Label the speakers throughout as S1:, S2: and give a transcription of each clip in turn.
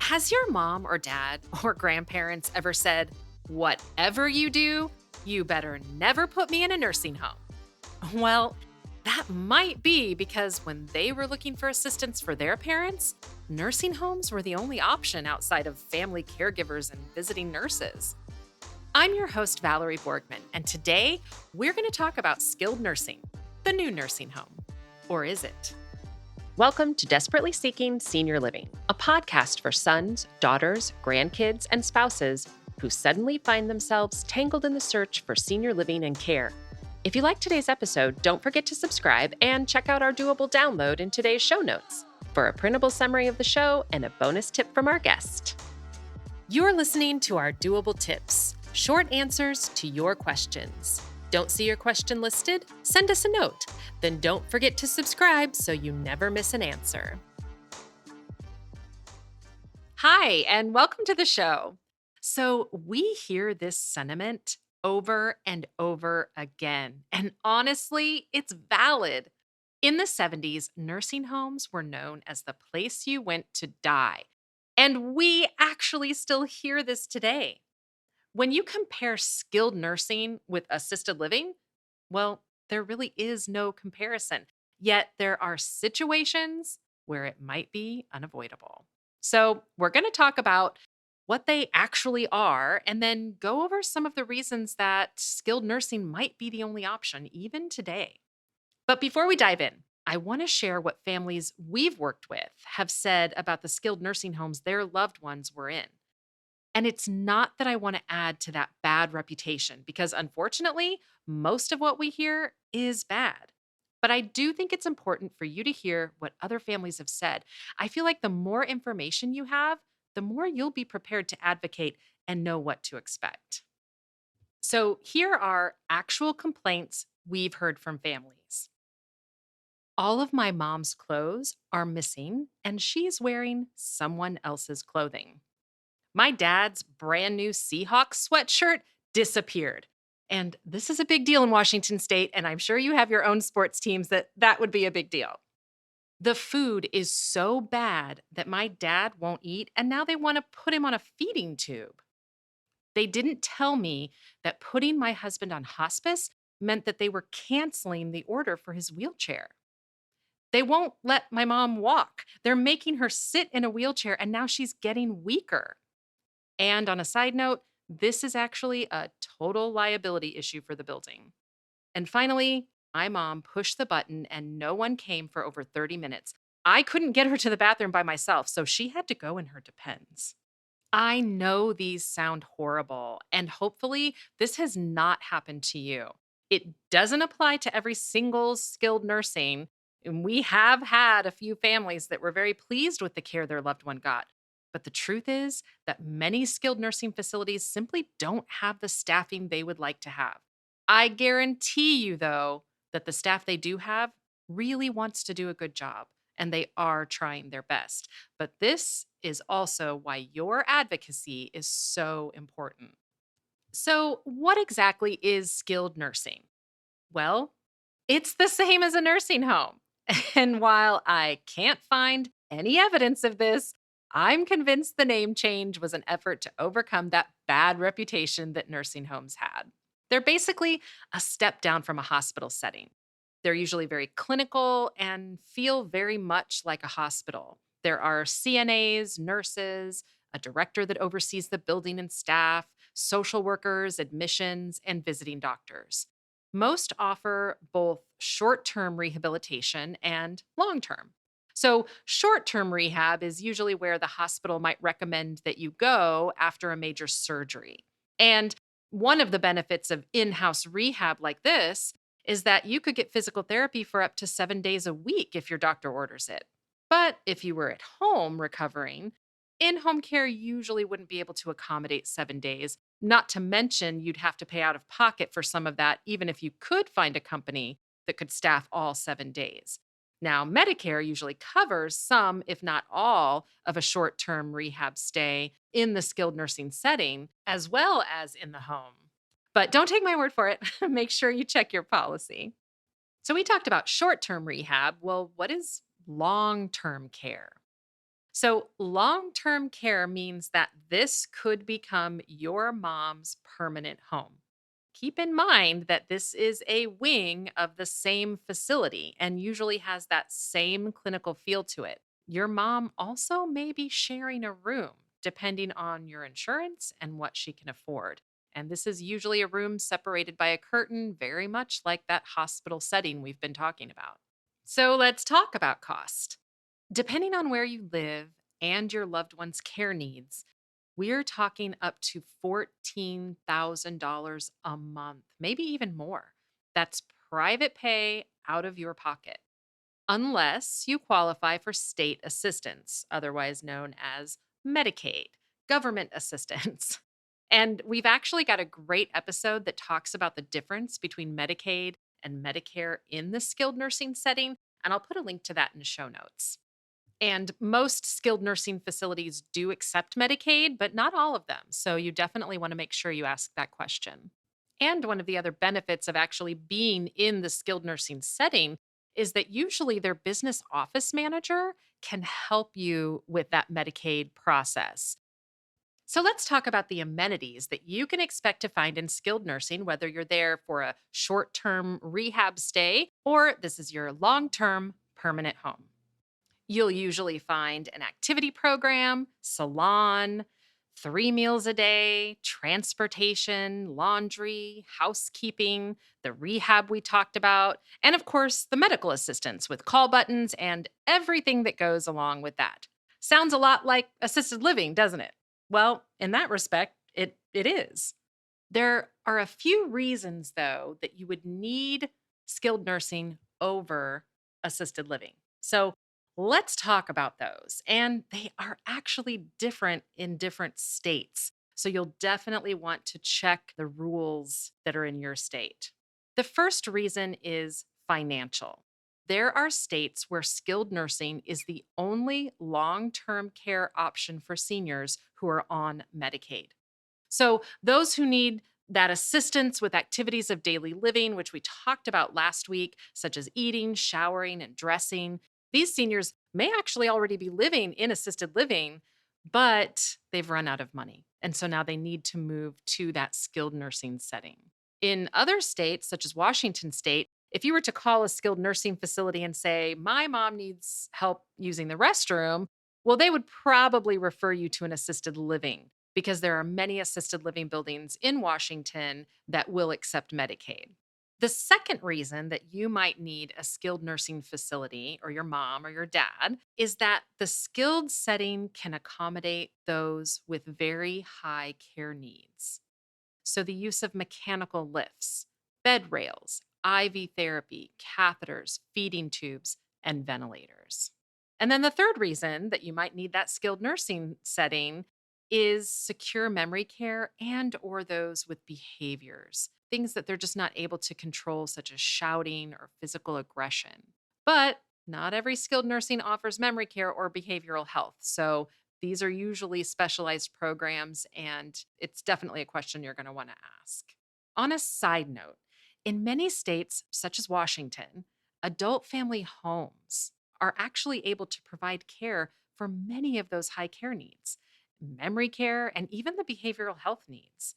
S1: Has your mom or dad or grandparents ever said, whatever you do, you better never put me in a nursing home? Well, that might be because when they were looking for assistance for their parents, nursing homes were the only option outside of family caregivers and visiting nurses. I'm your host, Valerie Borgman, and today we're going to talk about skilled nursing, the new nursing home. Or is it? Welcome to Desperately Seeking Senior Living, a podcast for sons, daughters, grandkids, and spouses who suddenly find themselves tangled in the search for senior living and care. If you like today's episode, don't forget to subscribe and check out our doable download in today's show notes for a printable summary of the show and a bonus tip from our guest. You're listening to our doable tips, short answers to your questions. Don't see your question listed? Send us a note. Then don't forget to subscribe so you never miss an answer. Hi, and welcome to the show. So we hear this sentiment over and over again, and honestly, it's valid. In the 70s, nursing homes were known as the place you went to die, and we actually still hear this today. When you compare skilled nursing with assisted living, well, there really is no comparison. Yet there are situations where it might be unavoidable. So we're going to talk about what they actually are and then go over some of the reasons that skilled nursing might be the only option even today. But before we dive in, I want to share what families we've worked with have said about the skilled nursing homes their loved ones were in. And it's not that I want to add to that bad reputation, because unfortunately, most of what we hear is bad. But I do think it's important for you to hear what other families have said. I feel like the more information you have, the more you'll be prepared to advocate and know what to expect. So here are actual complaints we've heard from families. All of my mom's clothes are missing, and she's wearing someone else's clothing. My dad's brand new Seahawks sweatshirt disappeared. And this is a big deal in Washington State, and I'm sure you have your own sports teams that would be a big deal. The food is so bad that my dad won't eat, and now they want to put him on a feeding tube. They didn't tell me that putting my husband on hospice meant that they were canceling the order for his wheelchair. They won't let my mom walk. They're making her sit in a wheelchair, and now she's getting weaker. And on a side note, this is actually a total liability issue for the building. And finally, my mom pushed the button and no one came for over 30 minutes. I couldn't get her to the bathroom by myself, so she had to go in her Depends. I know these sound horrible, and hopefully this has not happened to you. It doesn't apply to every single skilled nursing, and we have had a few families that were very pleased with the care their loved one got. But the truth is that many skilled nursing facilities simply don't have the staffing they would like to have. I guarantee you, though, that the staff they do have really wants to do a good job, and they are trying their best. But this is also why your advocacy is so important. So, what exactly is skilled nursing? Well, it's the same as a nursing home. And while I can't find any evidence of this, I'm convinced the name change was an effort to overcome that bad reputation that nursing homes had. They're basically a step down from a hospital setting. They're usually very clinical and feel very much like a hospital. There are CNAs, nurses, a director that oversees the building and staff, social workers, admissions, and visiting doctors. Most offer both short-term rehabilitation and long-term. So, short term rehab is usually where the hospital might recommend that you go after a major surgery. And one of the benefits of in house rehab like this is that you could get physical therapy for up to 7 days a week if your doctor orders it. But if you were at home recovering, in home care usually wouldn't be able to accommodate 7 days, not to mention you'd have to pay out of pocket for some of that, even if you could find a company that could staff all 7 days. Now, Medicare usually covers some, if not all, of a short-term rehab stay in the skilled nursing setting, as well as in the home. But don't take my word for it. Make sure you check your policy. So we talked about short-term rehab. Well, what is long-term care? So, long term care means that this could become your mom's permanent home. Keep in mind that this is a wing of the same facility and usually has that same clinical feel to it. Your mom also may be sharing a room, depending on your insurance and what she can afford. And this is usually a room separated by a curtain, very much like that hospital setting we've been talking about. So let's talk about cost. Depending on where you live and your loved one's care needs, we're talking up to $14,000 a month, maybe even more. That's private pay out of your pocket, unless you qualify for state assistance, otherwise known as Medicaid, government assistance. And we've actually got a great episode that talks about the difference between Medicaid and Medicare in the skilled nursing setting. And I'll put a link to that in show notes. And most skilled nursing facilities do accept Medicaid, but not all of them. So you definitely want to make sure you ask that question. And one of the other benefits of actually being in the skilled nursing setting is that usually their business office manager can help you with that Medicaid process. So let's talk about the amenities that you can expect to find in skilled nursing, whether you're there for a short term rehab stay or this is your long term permanent home. You'll usually find an activity program, salon, 3 meals a day, transportation, laundry, housekeeping, the rehab we talked about, and of course, the medical assistance with call buttons and everything that goes along with that. Sounds a lot like assisted living, doesn't it? Well, in that respect, it is. There are a few reasons, though, that you would need skilled nursing over assisted living. So let's talk about those. And they are actually different in different states. So you'll definitely want to check the rules that are in your state. The first reason is financial. There are states where skilled nursing is the only long term care option for seniors who are on Medicaid. So, those who need that assistance with activities of daily living, which we talked about last week, such as eating, showering, and dressing, these seniors may actually already be living in assisted living, but they've run out of money. And so now they need to move to that skilled nursing setting. In other states, such as Washington state, if you were to call a skilled nursing facility and say, my mom needs help using the restroom, well, they would probably refer you to an assisted living because there are many assisted living buildings in Washington that will accept Medicaid. The second reason that you might need a skilled nursing facility, or your mom or your dad, is that the skilled setting can accommodate those with very high care needs. So, the use of mechanical lifts, bed rails, IV therapy, catheters, feeding tubes, and ventilators. And then the third reason that you might need that skilled nursing setting is secure memory care and or those with behaviors, things that they're just not able to control such as shouting or physical aggression. But not every skilled nursing offers memory care or behavioral health. So these are usually specialized programs and it's definitely a question you're going to want to ask. On a side note, in many states such as Washington, adult family homes are actually able to provide care for many of those high care needs, memory care, and even the behavioral health needs.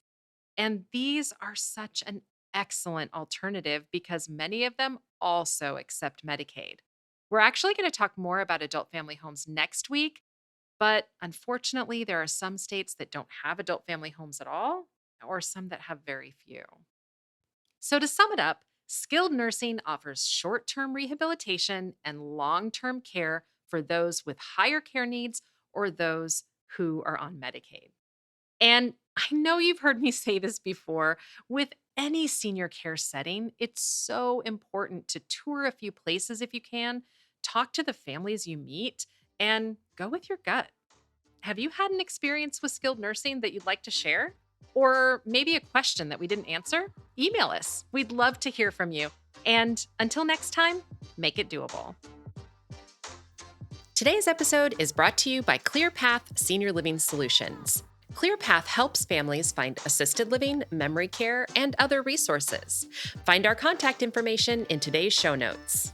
S1: And these are such an excellent alternative because many of them also accept Medicaid. We're actually going to talk more about adult family homes next week, but unfortunately, there are some states that don't have adult family homes at all, or some that have very few. So, to sum it up, skilled nursing offers short term rehabilitation and long term care for those with higher care needs or those who are on Medicaid. And I know you've heard me say this before with any senior care setting, it's so important to tour a few places if you can, talk to the families you meet, and go with your gut. Have you had an experience with skilled nursing that you'd like to share? Or maybe a question that we didn't answer? Email us. We'd love to hear from you. And until next time, make it doable. Today's episode is brought to you by ClearPath Senior Living Solutions. ClearPath helps families find assisted living, memory care, and other resources. Find our contact information in today's show notes.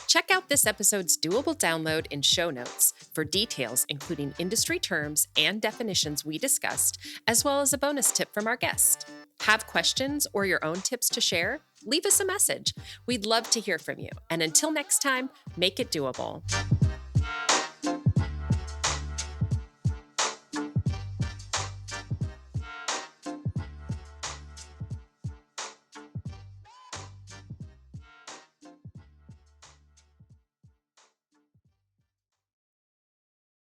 S1: Check out this episode's doable download in show notes for details, including industry terms and definitions we discussed, as well as a bonus tip from our guest. Have questions or your own tips to share? Leave us a message. We'd love to hear from you. And until next time, make it doable.